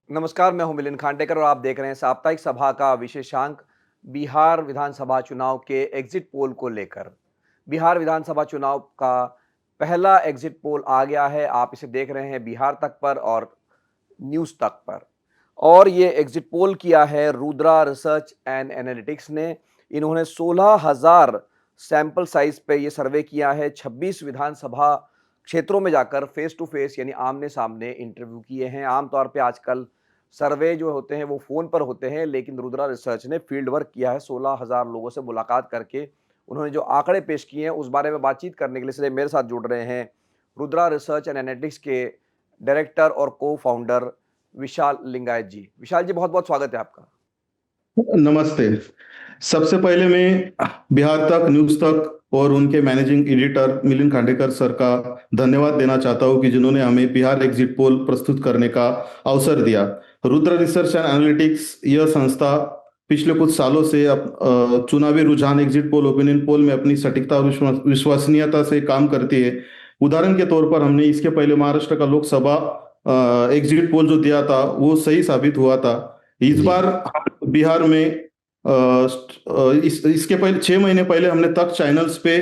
नमस्कार, मैं हूं मिलिंद खांडेकर और आप देख रहे हैं साप्ताहिक सभा का विशेषांक बिहार विधानसभा चुनाव के एग्जिट पोल को लेकर। बिहार विधानसभा चुनाव का पहला एग्जिट पोल आ गया है। आप इसे देख रहे हैं बिहार तक पर और न्यूज़ तक पर। और ये एग्जिट पोल किया है रुद्रा रिसर्च एंड एनालिटिक्स ने। इन्होंने 16,000 सैंपल साइज पे ये सर्वे किया है। 26 विधानसभा क्षेत्रों में जाकर फेस टू फेस यानी आमने सामने इंटरव्यू किए हैं। आमतौर पे आजकल सर्वे जो होते हैं वो फ़ोन पर होते हैं, लेकिन रुद्रा रिसर्च ने फील्ड वर्क किया है। 16,000 लोगों से मुलाकात करके उन्होंने जो आंकड़े पेश किए हैं उस बारे में बातचीत करने के लिए इसलिए मेरे साथ जुड़ रहे हैं रुद्रा रिसर्च एंड एनालिटिक्स के डायरेक्टर और को फाउंडर विशाल लिंगायत जी। विशाल जी, बहुत बहुत स्वागत है आपका। नमस्ते। सबसे पहले मैं बिहार तक न्यूज़ तक और उनके managing editor Milind Khandekar sir का धन्यवाद देना चाहता हूं कि जिन्होंने हमें बिहार एग्जिट पोल प्रस्तुत करने का अवसर दिया। रुद्र रिसर्च एंड एनालिटिक्स यह संस्था पिछले कुछ सालों से चुनावी रुझान एग्जिट पोल ओपिनियन पोल में अपनी सटीकता और विश्वसनीयता से काम करती है। उदाहरण के तौर पर हमने इसके पहले महाराष्ट्र का लोकसभा एग्जिट पोल जो दिया था वो सही साबित हुआ था। इस जी। बार बिहार में इसके पहले 6 महीने पहले हमने तक चैनल्स पे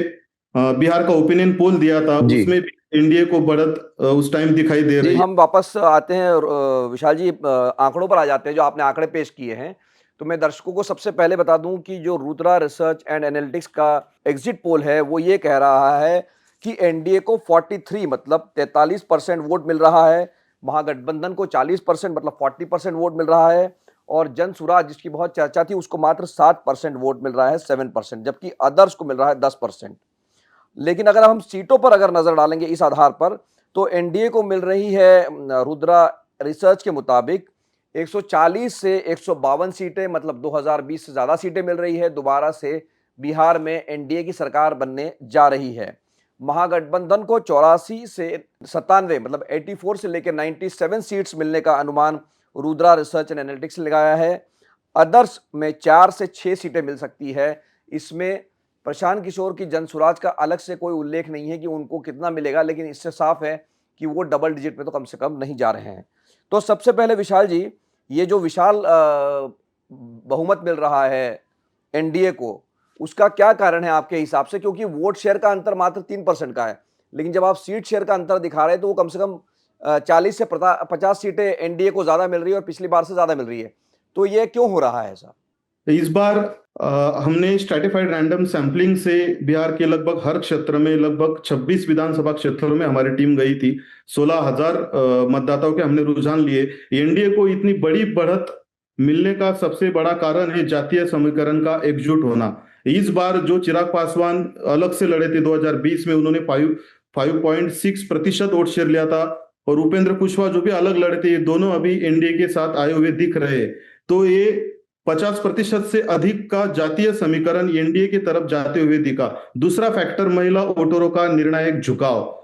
बिहार का ओपिनियन पोल दिया था, जी। उसमें भी एनडीए को बढ़त उस टाइम दिखाई दे जी, रही है। हम वापस आते हैं और विशाल जी आंकड़ों पर आ जाते हैं जो आपने आंकड़े पेश किए हैं। तो मैं दर्शकों को सबसे पहले बता दूं कि जो रुद्रा रिसर्च एंड एनालिटिक्स का एग्जिट पोल है वो ये कह रहा है कि एनडीए को 43 मतलब 43% वोट मिल रहा है, महागठबंधन को 40% मतलब 40% वोट मिल रहा है और जन सुराज जिसकी बहुत चर्चा थी उसको मात्र 7% वोट मिल रहा है, 7%, जबकि अदर्स को मिल रहा है 10%। लेकिन अगर हम सीटों पर अगर नजर डालेंगे इस आधार पर तो एनडीए को मिल रही है रुद्रा रिसर्च के मुताबिक 140 से 152 सीटें, मतलब 2020 से ज्यादा सीटें मिल रही है। दोबारा से बिहार में एनडीए की सरकार बनने जा रही है। महागठबंधन को 84 से 97 मतलब 84 से लेकर 97 सीट्स मिलने का अनुमान रुद्रा रिसर्च एंड एनालिटिक्स ने लगाया है। अदर्स में 4 से 6 सीटें मिल सकती है। इसमें प्रशांत किशोर की जनसुराज का अलग से कोई उल्लेख नहीं है कि उनको कितना मिलेगा, लेकिन इससे साफ है कि वो डबल डिजिट में तो कम से कम नहीं जा रहे हैं। तो सबसे पहले विशाल जी, ये जो विशाल बहुमत मिल रहा है एनडीए को, उसका क्या कारण है आपके हिसाब से? क्योंकि वोट शेयर का अंतर मात्र 3% का है, लेकिन जब आप सीट शेयर का अंतर दिखा रहे हैं तो वो कम से कम 40 से 50 सीटें एनडीए को ज्यादा मिल रही है और पिछली बार से ज्यादा मिल रही है। तो ये क्यों हो रहा है ऐसा? इस बार हमने स्ट्रैटिफाइड रैंडम सैंपलिंग से बिहार के लगभग हर क्षेत्र में लगभग 26 विधानसभा क्षेत्रों में हमारी टीम गई थी। 16,000 मतदाताओं के हमने रुझान लिए। एनडीए को इतनी बड़ी बढ़त मिलने का सबसे बड़ा कारण है जातीय समीकरण का एकजुट होना। इस बार जो चिराग पासवान अलग से लड़े थे 2020 में, उन्होंने 5.6% वोट शेयर लिया था और उपेंद्र कुशवाहा जो भी अलग लड़े थे, ये दोनों अभी एनडीए के साथ आए हुए दिख रहे हैं। तो ये 50% से अधिक का जातीय समीकरण एनडीए की तरफ जाते हुए दिखा। दूसरा फैक्टर महिला वोटरों का निर्णायक झुकाव।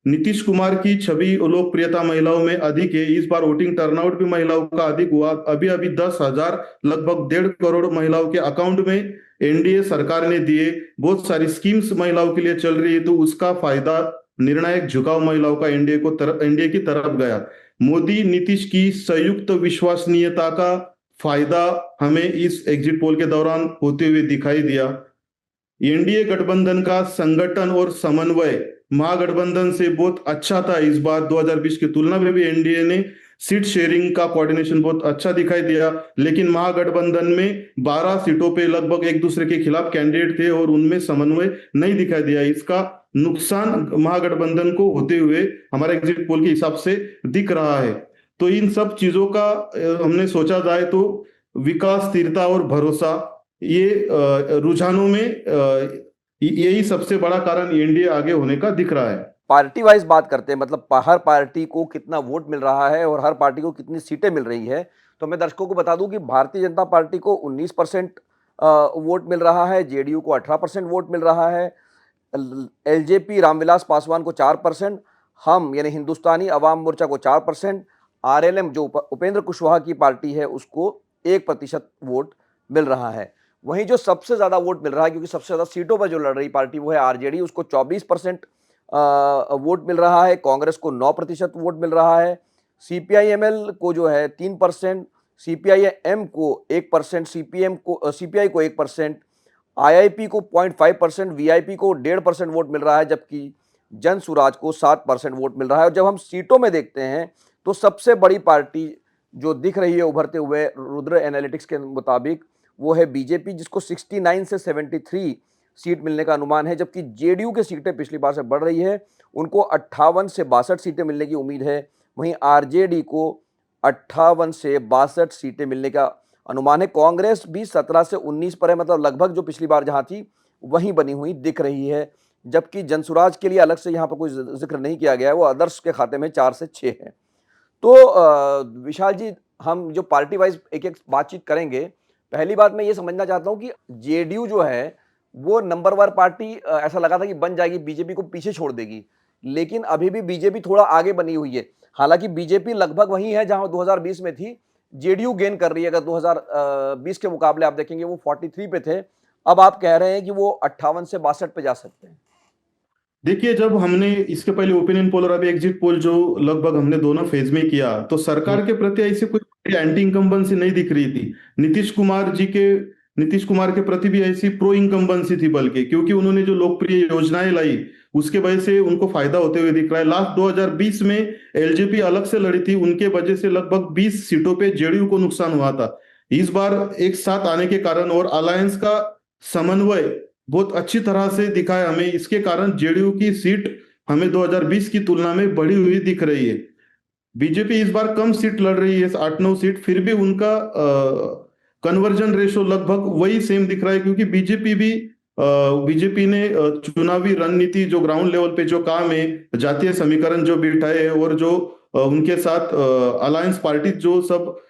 नीतीश कुमार की छवि लोकप्रियता महिलाओं में अधिक है। इस बार वोटिंग टर्नआउट भी महिलाओं का अधिक हुआ। अभी अभी 10,000 लगभग 1.5 करोड़ महिलाओं के अकाउंट में एनडीए सरकार ने दिए। बहुत सारी स्कीम्स महिलाओं के लिए चल रही है, तो उसका फायदा निर्णायक झुकाव महिलाओं का एनडीए की तरफ गया। मोदी नीतीश की संयुक्त विश्वसनीयता का फायदा हमें इस एग्जिट पोल के दौरान होते हुए दिखाई दिया। एनडीए गठबंधन का संगठन और समन्वय महागठबंधन से बहुत अच्छा था। इस बार 2020 की तुलना में भी एनडीए ने सीट शेयरिंग का कोऑर्डिनेशन बहुत अच्छा दिखाई दिया, लेकिन महागठबंधन में 12 सीटों पे लगभग एक दूसरे के खिलाफ कैंडिडेट थे और उनमें समन्वय नहीं दिखाई दिया। इसका नुकसान महागठबंधन को होते हुए हमारे एग्जिट पोल के हिसाब से दिख रहा है। तो इन सब चीजों का हमने सोचा जाए तो विकास, स्थिरता और भरोसा, ये रुझानों में यही सबसे बड़ा कारण एनडीए आगे होने का दिख रहा है। पार्टी वाइज बात करते हैं, मतलब हर पार्टी को कितना वोट मिल रहा है और हर पार्टी को कितनी सीटें मिल रही है। तो मैं दर्शकों को बता दूं कि भारतीय जनता पार्टी को 19% वोट मिल रहा है, जेडीयू को 18% वोट मिल रहा है, एलजेपी रामविलास पासवान को 4%, हम यानी हिंदुस्तानी अवाम मोर्चा को 4%, आरएलएम जो उपेंद्र कुशवाहा की पार्टी है उसको 1% वोट मिल रहा है। वहीं जो सबसे ज्यादा वोट मिल रहा है, क्योंकि सबसे ज्यादा सीटों पर जो लड़ रही पार्टी वो है आरजेडी, उसको 24% वोट मिल रहा है। कांग्रेस को 9% वोट मिल रहा है। सीपीआई-एमएल को जो है 3%, सीपीआई-एम को 1%, सीपीआई को 1%, आईआईपी को 0.5%, वीआईपी को 1.5% वोट मिल रहा है, जबकि जनसुराज को 7% वोट मिल रहा है। और जब हम सीटों में देखते हैं तो सबसे बड़ी पार्टी जो दिख रही है उभरते हुए रुद्र एनालिटिक्स के मुताबिक, वो है बीजेपी, जिसको 69 से 73 सीट मिलने का अनुमान है, जबकि जेडीयू की सीटें पिछली बार से बढ़ रही है, उनको 58 से 62 सीटें मिलने की उम्मीद है। वहीं आरजेडी को 58 से 62 सीटें मिलने का अनुमान है। कांग्रेस भी 17 से 19 पर है, मतलब लगभग जो पिछली बार जहां थी वहीं बनी हुई दिख रही है। जबकि जनसुराज के लिए अलग से यहाँ पर कोई जिक्र नहीं किया गया है, वो आदर्श के खाते में 4 से 6 है। तो विशाल जी, हम जो पार्टी वाइज एक-एक बातचीत करेंगे। पहली बात मैं ये समझना चाहता हूँ कि जेडीयू जो है, वो नंबर वन पार्टी ऐसा लगा था कि बन जाएगी, बीजेपी को पीछे छोड़ देगी। लेकिन अभी भी बीजेपी थोड़ा आगे बनी हुई है। हालाँकि बीजेपी लगभग वहीं है जहाँ 2020 में थी। जेडीयू गेन कर रही है। अगर 2020 के मुकाबले आप देखेंगे वो 43 पे थे। अब आप कह रहे हैं कि वो 58 से 62 पे जा सकते हैं। देखिए, जब हमने इसके पहले ओपिनियन पोल और अभी एग्जिट पोल जो लगभग हमने दोनों फेज में किया, तो सरकार के प्रति ऐसे कोई एंटी इनकम्बेंसी नहीं दिख रही थी। नीतीश कुमार जी के नीतीश कुमार के प्रति भी ऐसी प्रो इनकम्बेंसी थी, बल्कि क्योंकि उन्होंने जो लोकप्रिय योजनाएं लाई उसके वजह से उनको फायदा होते हुए दिख रहा है। लास्ट 2020 में एलजेपी अलग से लड़ी थी, उनके वजह से लगभग 20 सीटों पे जेडीयू को नुकसान हुआ था। इस बार एक साथ आने के कारण और अलायंस का समन्वय बहुत अच्छी तरह से दिखा है हमें, इसके कारण जेडीयू की सीट हमें 2020 की तुलना में बढ़ी हुई दिख रही है। बीजेपी इस बार कम सीट लड़ रही है, 8-9 सीट, फिर भी उनका कन्वर्जन रेशो लगभग वही सेम दिख रहा है, क्योंकि बीजेपी ने चुनावी रणनीति जो ग्राउंड लेवल पे जो काम है, जातीय समीकरण जो बिठाए है और जो उनके साथ अलायंस पार्टी जो सब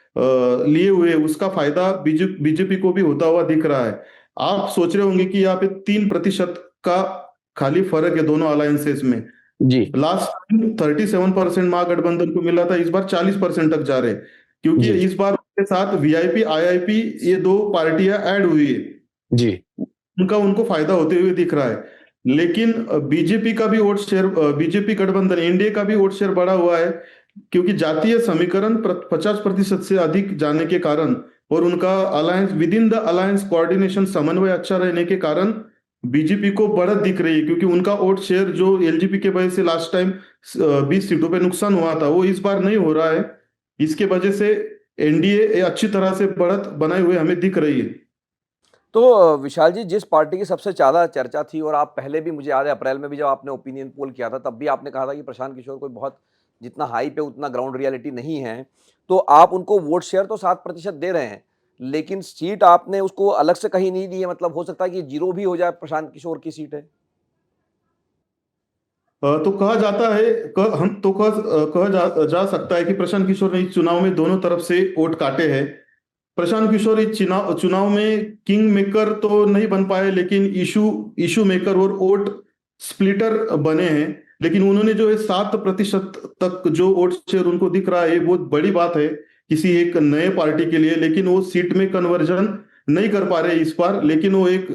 लिए हुए, उसका फायदा बीजेपी को भी होता हुआ दिख रहा है। आप सोच रहे होंगे कि यहाँ पे 3% का खाली फर्क है दोनों अलायंसेस में। जी। लास्ट टाइम 37% महागठबंधन को मिला था, इस बार 40% तक जा रहे हैं, क्योंकि जी। इस बार उनके साथ वीआईपी आईआईपी ये दो पार्टियां ऐड हुई है, जी। उनका उनको फायदा होते हुए दिख रहा है। लेकिन बीजेपी का भी वोट शेयर, बीजेपी गठबंधन एनडीए का भी वोट शेयर बढ़ा हुआ है, क्योंकि जातीय समीकरण 50% से अधिक जाने के कारण और उनका alliance with in the alliance coordination समन्वय अच्छा रहने के कारण बीजेपी को बढ़त दिख रही है, क्योंकि उनका वोट शेयर जो एलजेपी के वजह से लास्ट टाइम 20 सीटों पे नुकसान हुआ था, वो इस बार नहीं हो रहा है। इसके वजह से एनडीए अच्छी तरह से बढ़त बनाए हुए हमें दिख रही है। तो विशाल जी, जिस पार्टी की सबसे ज़्यादा चर्चा थी, और आप पहले भी, मुझे याद है अप्रैल में भी जब आपने ओपिनियन पोल किया था, तब भी आपने कहा था कि प्रशांत किशोर कोई बहुत जितना हाइप है उतना ग्राउंड रियलिटी नहीं है। तो आप उनको वोट शेयर तो 7% दे रहे हैं, लेकिन सीट आपने उसको अलग से कहीं नहीं दी है। मतलब हो सकता है कि जीरो भी हो जाए प्रशांत किशोर की सीट है। तो कहा जाता है, हम तो कहा जा सकता है कि प्रशांत किशोर ने इस चुनाव में दोनों तरफ से वोट काटे हैं। प्रशांत किशोर इस चुनाव चुनाव में किंग मेकर तो नहीं बन पाए, लेकिन इशू इशू मेकर और वोट स्प्लिटर बने हैं। लेकिन उन्होंने जो है 7% तक जो वोट शेयर उनको दिख रहा है, बहुत बड़ी बात है किसी एक नए पार्टी के लिए। लेकिन वो सीट में कन्वर्जन नहीं कर पा रहे इस बार, लेकिन वो एक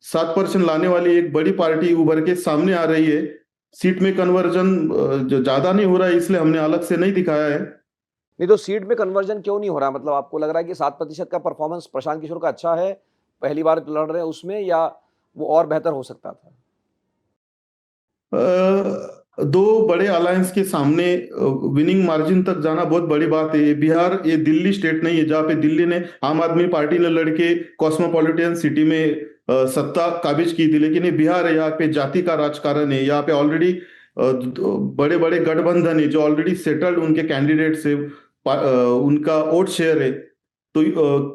7% लाने वाली एक बड़ी पार्टी उभर के सामने आ रही है। सीट में कन्वर्जन जो ज्यादा नहीं हो रहा है, इसलिए हमने अलग से नहीं दिखाया है। नहीं तो सीट में कन्वर्जन क्यों नहीं हो रहा? मतलब आपको लग रहा है कि 7% का परफॉर्मेंस प्रशांत किशोर का अच्छा है, पहली बार लड़ रहे हैं उसमें, या वो और बेहतर हो सकता था? दो बड़े अलायंस के सामने विनिंग मार्जिन तक जाना बहुत बड़ी बात है। बिहार ये दिल्ली स्टेट नहीं है, जहाँ पे दिल्ली ने आम आदमी पार्टी ने लड़के कॉस्मोपॉलिटन सिटी में सत्ता काबिज की थी, लेकिन ये बिहार है, यहाँ पे जाति का राजकारण है। यहाँ पे ऑलरेडी बड़े बड़े गठबंधन है जो ऑलरेडी सेटल्ड उनके कैंडिडेट से उनका वोट शेयर है। तो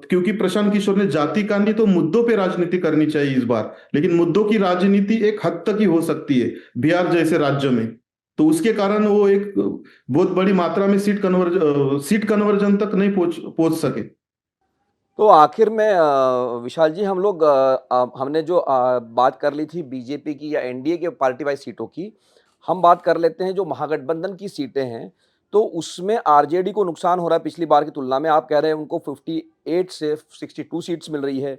क्योंकि प्रशांत किशोर ने जाति का नहीं तो मुद्दों पे राजनीति करनी चाहिए इस बार, लेकिन मुद्दों की राजनीति एक हद तक ही हो सकती है बिहार जैसे राज्य में। तो उसके कारण वो एक बहुत बड़ी मात्रा में सीट कन्वर्जन तक नहीं पहुंच सके। तो आखिर में विशाल जी, हम लोग हमने जो बात कर ली थी बीजेपी की या एनडीए के पार्टी वाइज सीटों की, हम बात कर लेते हैं जो महागठबंधन की सीटें हैं। तो उसमें आरजेडी को नुकसान हो रहा है पिछली बार की तुलना में। आप कह रहे हैं उनको 58 से 62 सीट्स मिल रही है।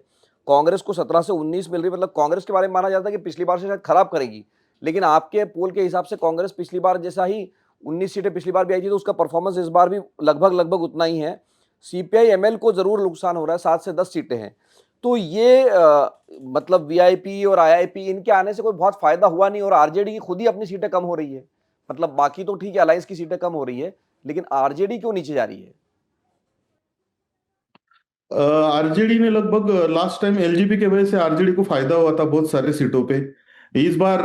कांग्रेस को 17 से 19 मिल रही है। मतलब कांग्रेस के बारे में माना जाता है कि पिछली बार से शायद खराब करेगी, लेकिन आपके पोल के हिसाब से कांग्रेस पिछली बार जैसा ही 19 सीटें पिछली बार भी आई थी, तो उसका परफॉर्मेंस इस बार भी लगभग उतना ही है। सीपीआई एमएल को ज़रूर नुकसान हो रहा है, 7 से 10 सीटें हैं। तो ये मतलब वीआईपी और आईआईपी इनके आने से कोई बहुत फ़ायदा हुआ नहीं और आरजेडी की खुद ही अपनी सीटें कम हो रही है। मतलब बाकी तो ठीक है, अलायंस की सीटें कम हो रही है, लेकिन आरजेडी क्यों नीचे जा रही है? आरजेडी ने लगभग लास्ट टाइम एलजेपी के वजह से आरजेडी को फायदा हुआ था बहुत सारे सीटों पे। इस बार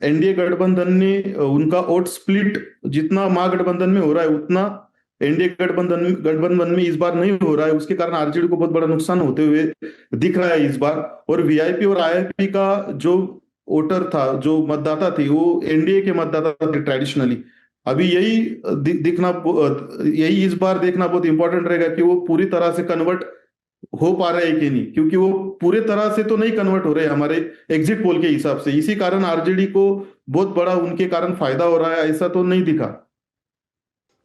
एनडीए गठबंधन ने उनका वोट स्प्लिट जितना महागठबंधन में हो रहा है उतना एनडीए गठबंधन में इस बार नहीं हो रहा है। उसके कारण आरजेडी को बहुत बड़ा नुकसान होते हुए दिख रहा है इस बार। और वीआईपी और आईआईपी का जो वोटर था, जो मतदाता थी, वो एनडीए के मतदाता थे ट्रेडिशनली। अभी यही यही इस बार देखना बहुत इंपॉर्टेंट रहेगा कि वो पूरी तरह से कन्वर्ट हो पा रहे हैं कि नहीं, क्योंकि वो पूरे तरह से तो नहीं कन्वर्ट हो रहे हमारे एग्जिट पोल के हिसाब से। इसी कारण आरजेडी को बहुत बड़ा उनके कारण फायदा हो रहा है, ऐसा तो नहीं दिखा।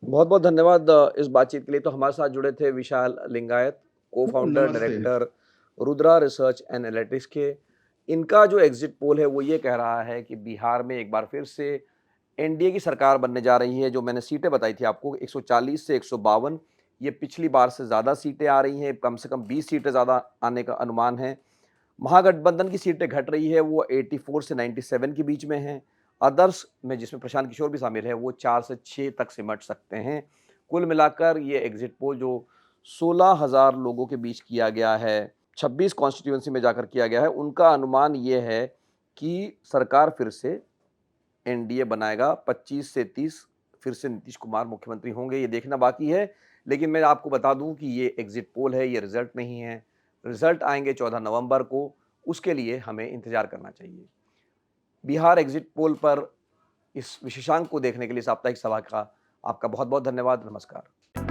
बहुत-बहुत धन्यवाद इस बातचीत के लिए। तो हमारे साथ जुड़े थे विशाल लिंगायत, को-फाउंडर, नमस्ते। Director Rudra research and analytics के। इनका जो एग्जिट पोल है वो ये कह रहा है कि बिहार में एक बार फिर से एनडीए की सरकार बनने जा रही है। जो मैंने सीटें बताई थी आपको 140 से 152, ये पिछली बार से ज़्यादा सीटें आ रही हैं, कम से कम 20 सीटें ज़्यादा आने का अनुमान है। महागठबंधन की सीटें घट रही है, वो 84 से 97 के बीच में हैं। अदर्स में जिसमें प्रशांत किशोर भी शामिल है, वो 4 से 6 तक सिमट सकते हैं। कुल मिलाकर ये एग्जिट पोल जो 16,000 लोगों के बीच किया गया है, 26 कॉन्स्टिट्यूएंसी में जाकर किया गया है, उनका अनुमान ये है कि सरकार फिर से एनडीए बनाएगा। 25 से 30 फिर से नीतीश कुमार मुख्यमंत्री होंगे, ये देखना बाकी है। लेकिन मैं आपको बता दूं कि ये एग्जिट पोल है, ये रिजल्ट नहीं है। रिजल्ट आएंगे 14 नवंबर को, उसके लिए हमें इंतजार करना चाहिए। बिहार एग्जिट पोल पर इस विशेषांक को देखने के लिए साप्ताहिक सभा का आपका बहुत बहुत धन्यवाद। नमस्कार।